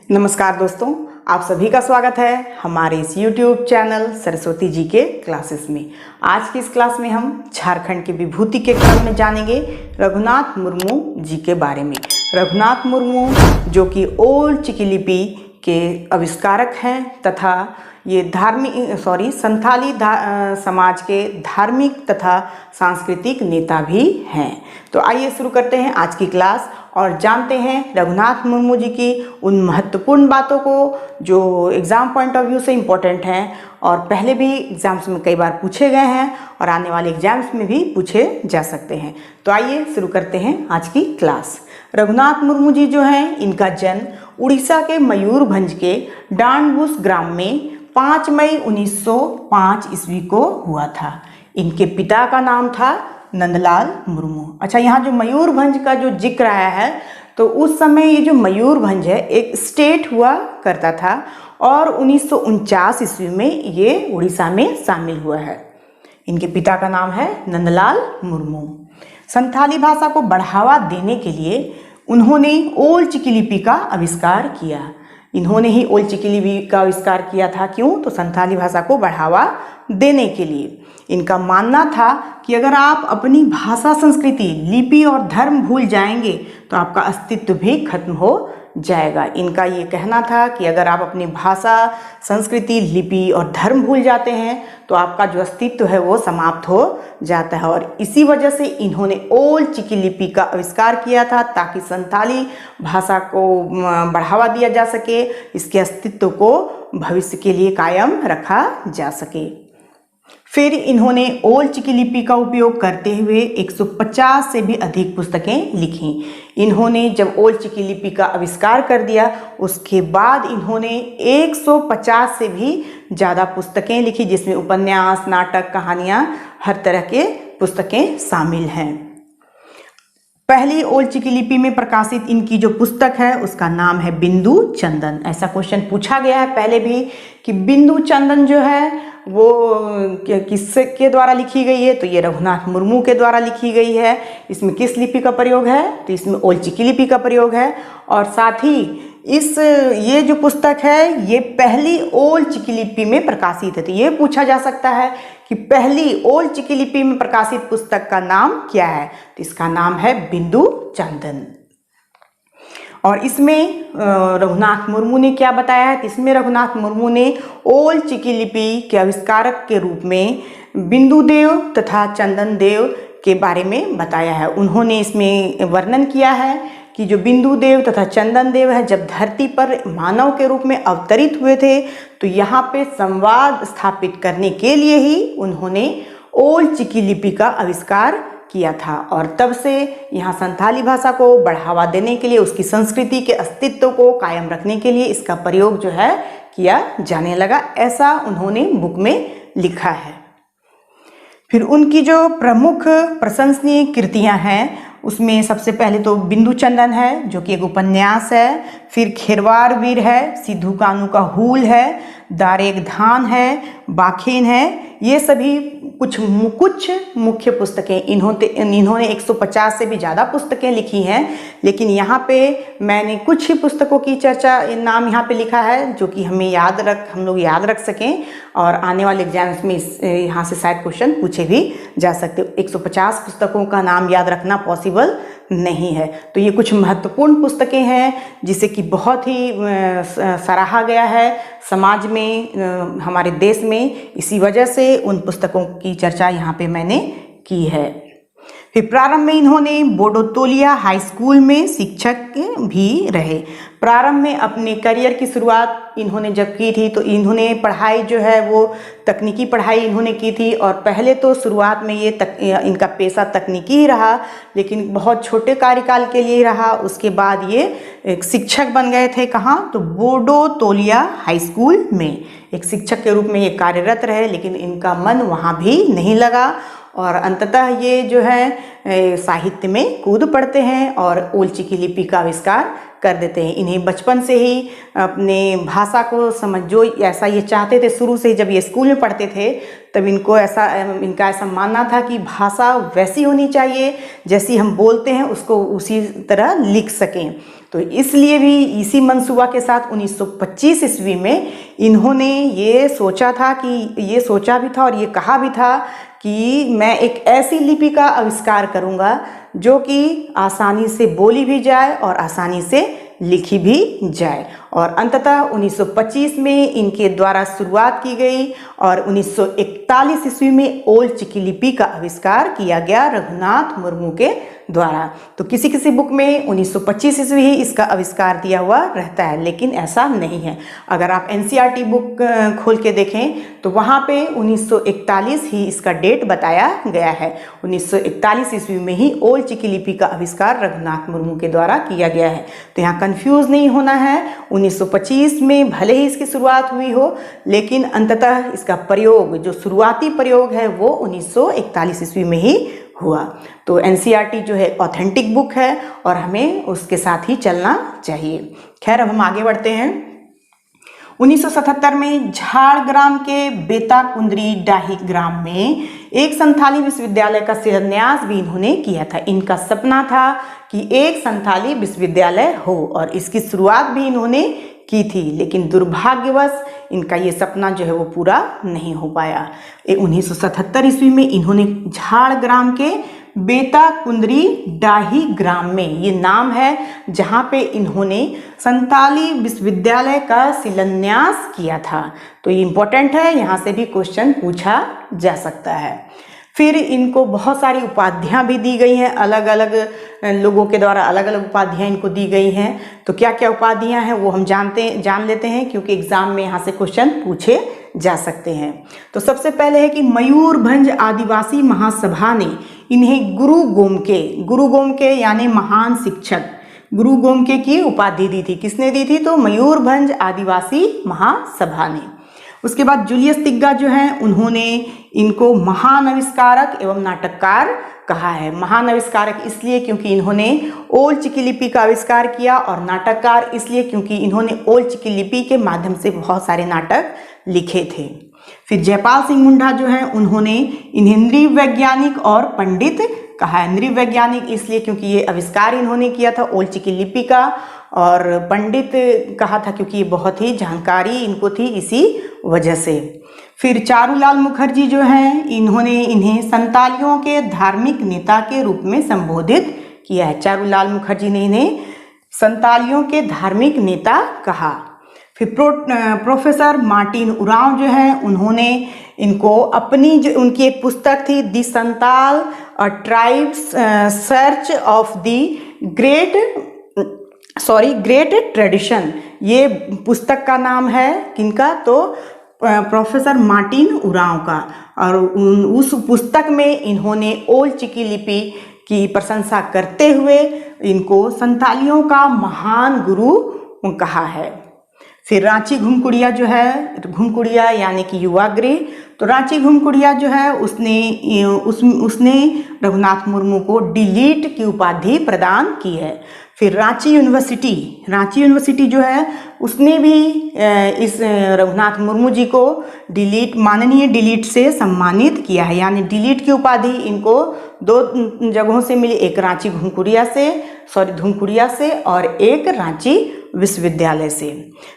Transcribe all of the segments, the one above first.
नमस्कार दोस्तों, आप सभी का स्वागत है हमारे इस YouTube चैनल सरस्वती जी के क्लासेस में। आज की इस क्लास में हम झारखंड की विभूति के क्रम में जानेंगे रघुनाथ मुर्मू जी के बारे में। रघुनाथ मुर्मू जो कि ओल्ड चिकी लिपि के आविष्कारक हैं तथा ये संथाली समाज के धार्मिक तथा सांस्कृतिक नेता भी हैं। तो आइए शुरू करते हैं आज की क्लास और जानते हैं रघुनाथ मुर्मू जी की उन महत्वपूर्ण बातों को जो एग्ज़ाम पॉइंट ऑफ व्यू से इम्पोर्टेंट हैं और पहले भी एग्ज़ाम्स में कई बार पूछे गए हैं और आने वाले एग्ज़ाम्स में भी पूछे जा सकते हैं। तो आइए शुरू करते हैं आज की क्लास। रघुनाथ मुर्मू जी जो हैं, इनका जन्म उड़ीसा के मयूरभंज के डांडबुस ग्राम में 5 मई 1905 ईस्वी को हुआ था। इनके पिता का नाम था नंदलाल मुर्मू। अच्छा, यहाँ जो मयूरभंज का जो जिक्र आया है तो उस समय ये जो मयूरभंज है एक स्टेट हुआ करता था और 1949 ईस्वी में ये उड़ीसा में शामिल हुआ है। इनके पिता का नाम है नंदलाल मुर्मू। संथाली भाषा को बढ़ावा देने के लिए उन्होंने ओल्ड चिकी लिपि का आविष्कार किया। इन्होंने ही ओल्ड चिकी लिपि का आविष्कार किया था। क्यों? तो संथाली भाषा को बढ़ावा देने के लिए। इनका मानना था कि अगर आप अपनी भाषा, संस्कृति, लिपि और धर्म भूल जाएंगे तो आपका अस्तित्व भी खत्म हो जाएगा। इनका ये कहना था कि अगर आप अपनी भाषा, संस्कृति, लिपि और धर्म भूल जाते हैं तो आपका जो अस्तित्व है वो समाप्त हो जाता है। और इसी वजह से इन्होंने ओल्ड चिकी लिपि का आविष्कार किया था ताकि संथाली भाषा को बढ़ावा दिया जा सके, इसके अस्तित्व को भविष्य के लिए कायम रखा जा सके। फिर इन्होंने ओल्ड चिकी लिपि का उपयोग करते हुए 150 से भी अधिक पुस्तकें लिखी। इन्होंने जब ओल्ड चिकी लिपि का आविष्कार कर दिया उसके बाद इन्होंने 150 से भी ज़्यादा पुस्तकें लिखी, जिसमें उपन्यास, नाटक, कहानियाँ, हर तरह के पुस्तकें शामिल हैं। पहली ओल्ड चिकी लिपि में प्रकाशित इनकी जो पुस्तक है उसका नाम है बिंदु चंदन। ऐसा क्वेश्चन पूछा गया है पहले भी कि बिंदु चंदन जो है वो किसके द्वारा लिखी गई है, तो ये रघुनाथ मुर्मू के द्वारा लिखी गई है। इसमें किस लिपि का प्रयोग है, तो इसमें ओल्ड चिकी लिपि का प्रयोग है। और साथ ही ये जो पुस्तक है ये पहली ओल्ड चिकी लिपि में प्रकाशित है। तो ये पूछा जा सकता है कि पहली ओल्ड चिकी लिपि में प्रकाशित पुस्तक का नाम क्या है, तो इसका नाम है बिंदु चंदन। और इसमें रघुनाथ मुर्मू ने क्या बताया है, तो इसमें रघुनाथ मुर्मू ने ओल्ड चिकी लिपि के आविष्कारक के रूप में बिंदु देव तथा चंदन देव के बारे में बताया है। उन्होंने इसमें वर्णन किया है कि जो बिंदु देव तथा चंदन देव है जब धरती पर मानव के रूप में अवतरित हुए थे तो यहाँ पे संवाद स्थापित करने के लिए ही उन्होंने ओल्ड चिकी लिपि का आविष्कार किया था। और तब से यहाँ संथाली भाषा को बढ़ावा देने के लिए, उसकी संस्कृति के अस्तित्व को कायम रखने के लिए इसका प्रयोग जो है किया जाने लगा। ऐसा उन्होंने बुक में लिखा है। फिर उनकी जो प्रमुख प्रशंसनीय कृतियाँ हैं उसमें सबसे पहले तो बिंदु चंदन है जो कि एक उपन्यास है। फिर खेरवार वीर है, सिद्धू कानू का हूल है, दारेग धान है, बाखेन है। ये सभी कुछ मुख्य पुस्तकें इन्होंने 150 से भी ज़्यादा पुस्तकें लिखी हैं, लेकिन यहाँ पे मैंने कुछ ही पुस्तकों की चर्चा नाम यहाँ पे लिखा है जो कि हम लोग याद रख सकें और आने वाले एग्जाम्स में यहाँ से शायद क्वेश्चन पूछे भी जा सकते। 150 पुस्तकों का नाम याद रखना पॉसिबल नहीं है। तो ये कुछ महत्वपूर्ण पुस्तकें हैं जिसे कि बहुत ही सराहा गया है समाज में, हमारे देश में। इसी वजह से उन पुस्तकों की चर्चा यहाँ पे मैंने की है। फिर प्रारंभ में इन्होंने बोडोतोलिया हाई स्कूल में शिक्षक भी रहे। प्रारंभ में अपने करियर की शुरुआत इन्होंने जब की थी तो इन्होंने पढ़ाई जो है वो तकनीकी पढ़ाई इन्होंने की थी। और पहले तो शुरुआत में इनका पेशा तकनीकी ही रहा, लेकिन बहुत छोटे कार्यकाल के लिए रहा। उसके बाद ये एक शिक्षक बन गए थे। कहाँ? तो बोडोतोलिया हाई स्कूल में एक शिक्षक के रूप में ये कार्यरत रहे, लेकिन इनका मन वहाँ भी नहीं लगा और अंततः ये जो है साहित्य में कूद पड़ते हैं और ओल्ड चिकी लिपि का आविष्कार कर देते हैं। इन्हें बचपन से ही अपने भाषा को जो ऐसा ये चाहते थे शुरू से ही, जब ये स्कूल में पढ़ते थे तब इनका ऐसा मानना था कि भाषा वैसी होनी चाहिए जैसी हम बोलते हैं उसको उसी तरह लिख सकें। तो इसलिए भी इसी मंसूबा के साथ 1925 ईस्वी में इन्होंने ये सोचा भी था और ये कहा भी था कि मैं एक ऐसी लिपि का आविष्कार करूँगा जो कि आसानी से बोली भी जाए और आसानी से लिखी भी जाए। और अंततः 1925 में इनके द्वारा शुरुआत की गई और 1941 ईस्वी में ओल चिकी लिपि का आविष्कार किया गया रघुनाथ मुर्मू के द्वारा। तो किसी किसी बुक में 1925 ईस्वी ही इसका आविष्कार दिया हुआ रहता है, लेकिन ऐसा नहीं है। अगर आप एनसीईआरटी बुक खोल के देखें तो वहाँ पे 1941 ही इसका डेट बताया गया है। 1941 ईस्वी में ही ओल चिकी लिपि का आविष्कार रघुनाथ मुर्मू के द्वारा किया गया है। तो यहाँ कंफ्यूज नहीं होना है। 1925 में भले ही इसकी शुरुआत हुई हो, लेकिन अंततः इसका प्रयोग, जो शुरुआती प्रयोग है, वो 1941 ईस्वी में ही हुआ। तो एनसीईआरटी जो है ऑथेंटिक बुक है और हमें उसके साथ ही चलना चाहिए। खैर, अब हम आगे बढ़ते हैं। 1977 में झाड़ग्राम के बेता कुंदरी डाही ग्राम में एक संथाली विश्वविद्यालय का शिलान्यास भी इन्होंने किया था। इनका सपना था कि एक संथाली विश्वविद्यालय हो और इसकी शुरुआत भी इन्होंने की थी, लेकिन दुर्भाग्यवश इनका ये सपना जो है वो पूरा नहीं हो पाया। 1977 ईस्वी में इन्होंने झाड़ग्राम के बेता कुंदरी डाही ग्राम में, ये नाम है जहाँ पे इन्होंने संताली विश्वविद्यालय का शिलान्यास किया था। तो ये इम्पोर्टेंट है, यहाँ से भी क्वेश्चन पूछा जा सकता है। फिर इनको बहुत सारी उपाधियाँ भी दी गई हैं, अलग अलग लोगों के द्वारा अलग अलग उपाधियाँ इनको दी गई हैं। तो क्या क्या उपाधियाँ हैं वो हम जान लेते हैं, क्योंकि एग्जाम में यहाँ से क्वेश्चन पूछे जा सकते हैं। तो सबसे पहले है कि मयूरभंज आदिवासी महासभा ने इन्हें गुरु गोमके यानी महान शिक्षक गुरु गोमके की उपाधि दी थी। किसने दी थी? तो मयूरभंज आदिवासी महासभा ने। उसके बाद जूलियस तिग्गा जो हैं, उन्होंने इनको महान आविष्कारक एवं नाटककार कहा है। महान आविष्कारक इसलिए क्योंकि इन्होंने ओल चिकी लिपि का आविष्कार किया, और नाटककार इसलिए क्योंकि इन्होंने ओल चिकी लिपि के माध्यम से बहुत सारे नाटक लिखे थे। फिर जयपाल सिंह मुंडा जो हैं, उन्होंने इन्हें नृवैज्ञानिक और पंडित कहा है। नृवैज्ञानिक इसलिए क्योंकि ये आविष्कार इन्होंने किया था ओल चिकी लिपि का, और पंडित कहा था क्योंकि ये बहुत ही जानकारी इनको थी इसी वजह से। फिर चारूलाल मुखर्जी जो हैं, इन्होंने इन्हें संतालियों के धार्मिक नेता के रूप में संबोधित किया है। चारूलाल मुखर्जी ने इन्हें संतालियों के धार्मिक नेता कहा। फिर प्रोफेसर मार्टिन उरांव जो हैं, उन्होंने इनको अपनी जो उनकी एक पुस्तक थी the Santal tribes search of the great tradition, ये पुस्तक का नाम है किनका? तो प्रोफेसर मार्टिन उरांव का। और उस पुस्तक में इन्होंने ओल चिकी लिपि की प्रशंसा करते हुए इनको संतालियों का महान गुरु कहा है। फिर रांची घुमकुड़िया जो है, घुमकुड़िया यानी कि युवागृह, तो रांची घुमकुड़िया जो है उसने रघुनाथ मुर्मू को डिलीट की उपाधि प्रदान की है। फिर रांची यूनिवर्सिटी जो है उसने भी इस रघुनाथ मुर्मू जी को माननीय डिलीट से सम्मानित किया है। यानी डिलीट की उपाधि इनको 2 जगहों से मिली, एक रांची धुमकुड़िया से और एक रांची विश्वविद्यालय से।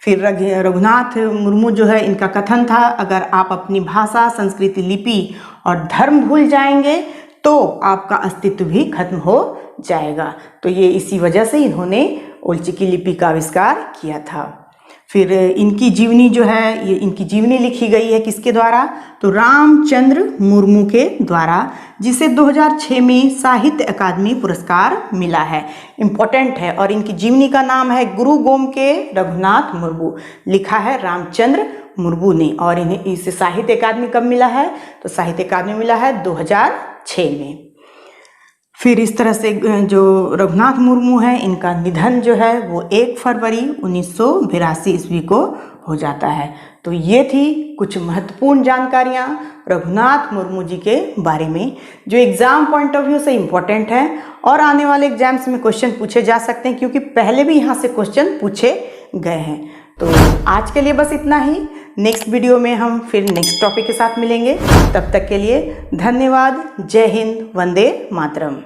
फिर रघुनाथ मुर्मू जो है, इनका कथन था, अगर आप अपनी भाषा, संस्कृति, लिपि और धर्म भूल जाएंगे तो आपका अस्तित्व भी खत्म हो जाएगा। तो ये इसी वजह से इन्होंने ओल चिकी लिपि का आविष्कार किया था। फिर इनकी जीवनी जो है, ये इनकी जीवनी लिखी गई है किसके द्वारा? तो रामचंद्र मुर्मू के द्वारा, जिसे 2006 में साहित्य अकादमी पुरस्कार मिला है। इम्पोर्टेंट है। और इनकी जीवनी का नाम है गुरु गोमके रघुनाथ मुर्मू, लिखा है रामचंद्र मुर्मू ने। और इन्हें इसे साहित्य अकादमी कब मिला है? तो साहित्य अकादमी मिला है 2006 में। फिर इस तरह से जो रघुनाथ मुर्मू है, इनका निधन जो है वो 1 फरवरी 1982 ईस्वी को हो जाता है। तो ये थी कुछ महत्वपूर्ण जानकारियाँ रघुनाथ मुर्मू जी के बारे में, जो एग्ज़ाम पॉइंट ऑफ व्यू से इम्पोर्टेंट है और आने वाले एग्जाम्स में क्वेश्चन पूछे जा सकते हैं, क्योंकि पहले भी यहाँ से क्वेश्चन पूछे गए हैं। तो आज के लिए बस इतना ही। नेक्स्ट वीडियो में हम फिर नेक्स्ट टॉपिक के साथ मिलेंगे। तब तक के लिए धन्यवाद। जय हिंद, वंदे मातरम।